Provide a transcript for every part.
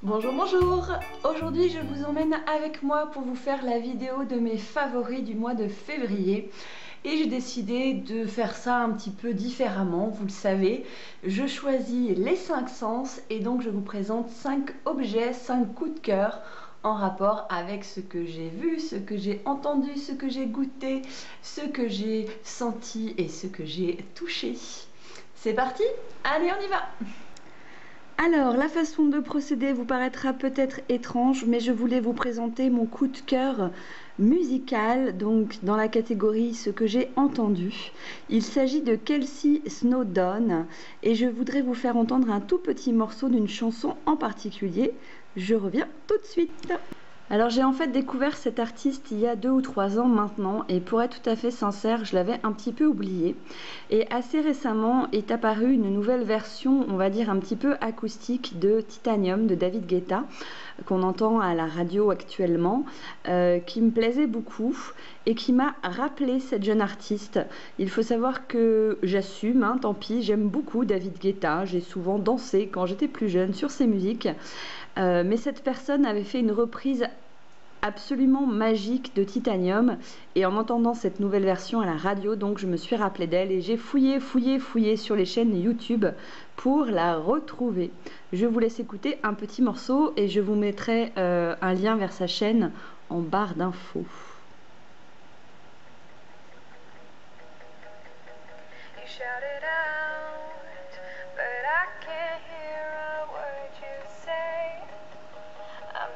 Bonjour, bonjour! Aujourd'hui je vous emmène avec moi pour vous faire la vidéo de mes favoris du mois de février. Et j'ai décidé de faire ça un petit peu différemment, vous le savez. Je choisis les 5 sens et donc je vous présente 5 objets, 5 coups de cœur en rapport avec ce que j'ai vu, ce que j'ai entendu, ce que j'ai goûté, ce que j'ai senti et ce que j'ai touché. C'est parti? Allez, on y va! Alors, la façon de procéder vous paraîtra peut-être étrange, mais je voulais vous présenter mon coup de cœur musical, donc dans la catégorie ce que j'ai entendu. Il s'agit de Kelsey Snowdon et je voudrais vous faire entendre un tout petit morceau d'une chanson en particulier. Je reviens tout de suite. Alors j'ai en fait découvert cet artiste il y a 2 ou 3 ans maintenant et pour être tout à fait sincère, je l'avais un petit peu oublié. Et assez récemment est apparue une nouvelle version, on va dire un petit peu acoustique de Titanium de David Guetta, qu'on entend à la radio actuellement, qui me plaisait beaucoup et qui m'a rappelé cette jeune artiste. Il faut savoir que j'assume, hein, tant pis, j'aime beaucoup David Guetta, j'ai souvent dansé quand j'étais plus jeune sur ses musiques. Mais cette personne avait fait une reprise absolument magique de Titanium et en entendant cette nouvelle version à la radio, donc je me suis rappelé d'elle et j'ai fouillé sur les chaînes YouTube pour la retrouver. Je vous laisse écouter un petit morceau et je vous mettrai un lien vers sa chaîne en barre d'infos.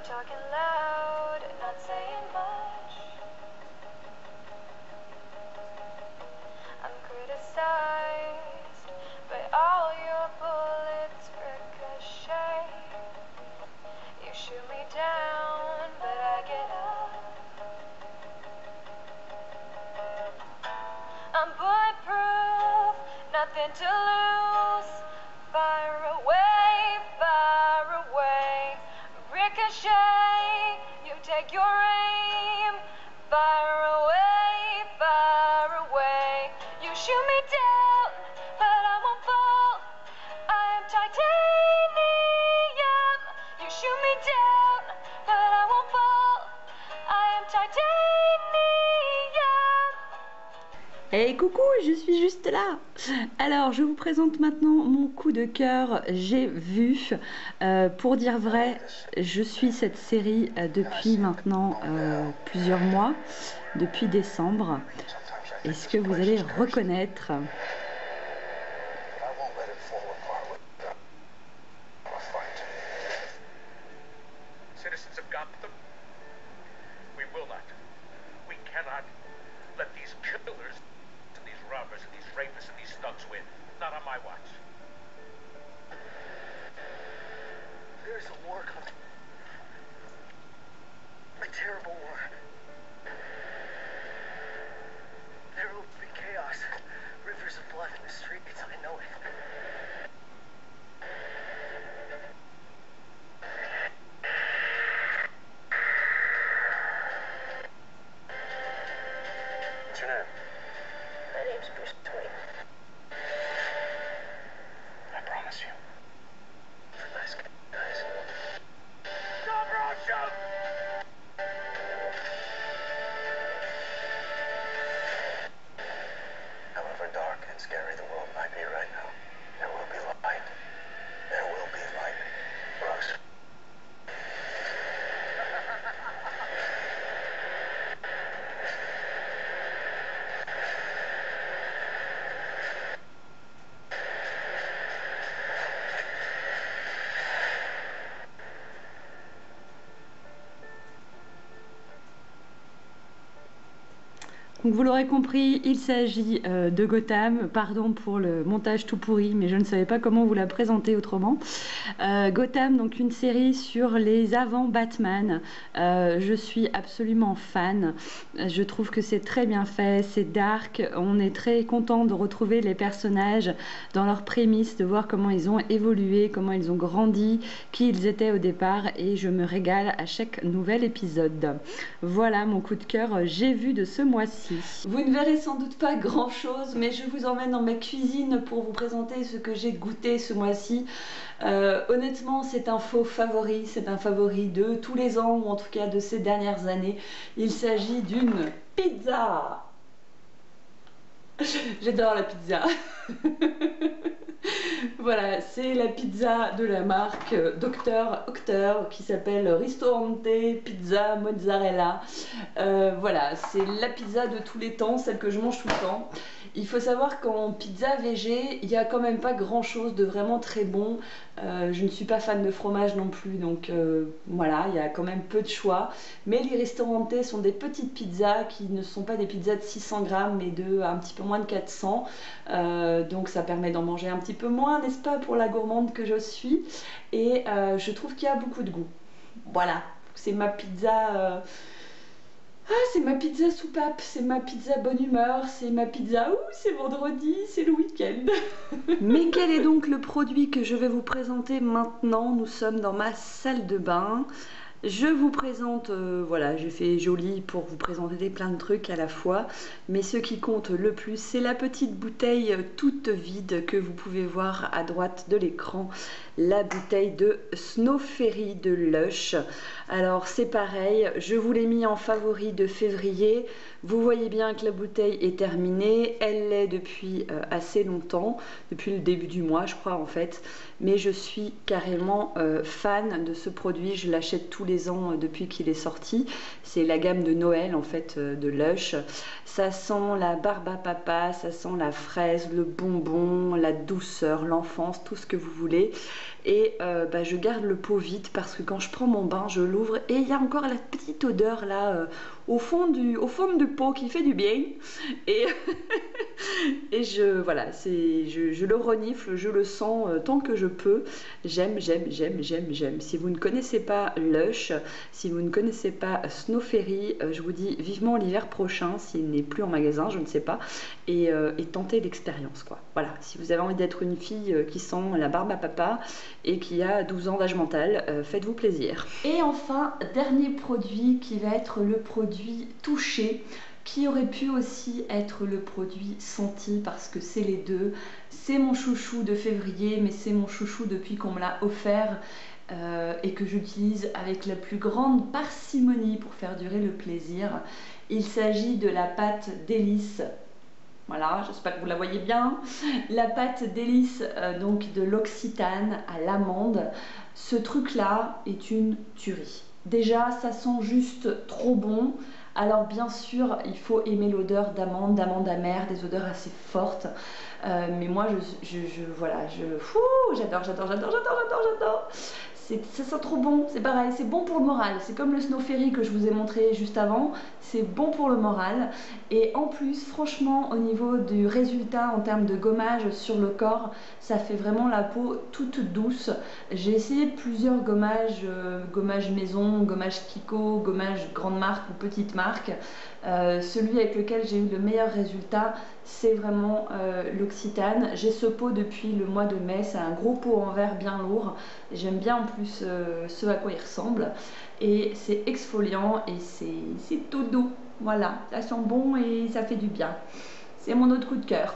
Talking loud and not saying much. I'm criticized, but all your bullets ricochet. You shoot me down, but I get up. I'm bulletproof, nothing to lose. Fire away, ricochet, you take your aim. Fire away, you shoot me down, but I won't fall. I am titanium. You shoot me down, but I won't fall. I am titanium. Hey coucou, je suis juste là. Alors je vous présente maintenant mon coup de cœur. J'ai vu, pour dire vrai, je suis cette série depuis maintenant plusieurs mois, depuis décembre. Est-ce que vous allez reconnaître? Citizens of Gotham, we will not, we cannot let these killers and these robbers and these rapists and these thugs win. Not on my watch. There's a war coming. A terrible war. There will be chaos. Rivers of blood in the streets, I know it. What's your name? My name's Bruce Wayne. I promise you. For nice guys. Stop or I'll shoot! However dark and scary the world might be right now, there will be light. There will be light. Bruce. Donc vous l'aurez compris, il s'agit de Gotham. Pardon pour le montage tout pourri, mais je ne savais pas comment vous la présenter autrement. Gotham, donc une série sur les avant Batman. Je suis absolument fan. Je trouve que c'est très bien fait, c'est dark. On est très content de retrouver les personnages dans leurs prémices, de voir comment ils ont évolué, comment ils ont grandi, qui ils étaient au départ, et je me régale à chaque nouvel épisode. Voilà mon coup de cœur, j'ai vu de ce mois-ci. parti. Vous ne verrez sans doute pas grand chose, mais je vous emmène dans ma cuisine pour vous présenter ce que j'ai goûté ce mois-ci. Honnêtement, c'est un faux favori, c'est un favori de tous les ans, ou en tout cas de ces dernières années. Il s'agit d'une pizza. J'adore la pizza. Voilà, c'est la pizza de la marque Dr Octer qui s'appelle Ristorante Pizza Mozzarella. Voilà, c'est la pizza de tous les temps, celle que je mange tout le temps. Il faut savoir qu'en pizza végé, il n'y a quand même pas grand chose de vraiment très bon. Je ne suis pas fan de fromage non plus, donc voilà, il y a quand même peu de choix. Mais les Ristorante sont des petites pizzas qui ne sont pas des pizzas de 600 grammes, mais de un petit peu moins de 400. Donc ça permet d'en manger un petit peu moins, n'est-ce pas, pour la gourmande que je suis. Et je trouve qu'il y a beaucoup de goût. Voilà, c'est ma pizza... c'est ma pizza soupape, c'est ma pizza bonne humeur, c'est ma pizza, c'est vendredi, c'est le week-end. Mais quel est donc le produit que je vais vous présenter maintenant? Nous sommes dans ma salle de bain. Je vous présente, voilà, j'ai fait joli pour vous présenter plein de trucs à la fois, mais ce qui compte le plus, c'est la petite bouteille toute vide que vous pouvez voir à droite de l'écran, la bouteille de Snow Ferry de Lush. Alors c'est pareil, je vous l'ai mis en favori de février. Vous voyez bien que la bouteille est terminée, elle l'est depuis assez longtemps, depuis le début du mois je crois en fait, mais je suis carrément fan de ce produit, je l'achète tous les ans depuis qu'il est sorti. C'est la gamme de Noël en fait de Lush. Ça sent la barbe à papa, ça sent la fraise, le bonbon, la douceur, l'enfance, tout ce que vous voulez. Et je garde le pot vide parce que quand je prends mon bain, je l'ouvre et il y a encore la petite odeur là au fond du pot qui fait du bien. Et, et voilà, je le renifle, je le sens tant que je peux. J'aime. Si vous ne connaissez pas Lush, si vous ne connaissez pas Snow Ferry, je vous dis vivement l'hiver prochain, s'il n'est plus en magasin, je ne sais pas, et tentez l'expérience quoi. Voilà, si vous avez envie d'être une fille qui sent la barbe à papa et qui a 12 ans d'âge mental, faites-vous plaisir. Et enfin, dernier produit qui va être le produit touché, qui aurait pu aussi être le produit senti parce que c'est les deux. C'est mon chouchou de février, mais c'est mon chouchou depuis qu'on me l'a offert et que j'utilise avec la plus grande parcimonie pour faire durer le plaisir. Il s'agit de la pâte délice. Voilà, j'espère que vous la voyez bien. La pâte délice donc de l'Occitane à l'amande. Ce truc-là est une tuerie. Déjà, ça sent juste trop bon. Alors bien sûr, il faut aimer l'odeur d'amande amère, des odeurs assez fortes. Mais moi, j'adore. Ça sent trop bon, c'est pareil, c'est bon pour le moral. C'est comme le Snow Ferry que je vous ai montré juste avant, c'est bon pour le moral. Et en plus, franchement, au niveau du résultat en termes de gommage sur le corps, ça fait vraiment la peau toute douce. J'ai essayé plusieurs gommages, gommage maison, gommage Kiko, gommage grande marque ou petite marque. Celui avec lequel j'ai eu le meilleur résultat, c'est vraiment l'Occitane. J'ai ce pot depuis le mois de mai, c'est un gros pot en verre bien lourd. J'aime bien en plus ce à quoi il ressemble. Et c'est exfoliant et c'est tout doux. Voilà, ça sent bon et ça fait du bien. C'est mon autre coup de cœur.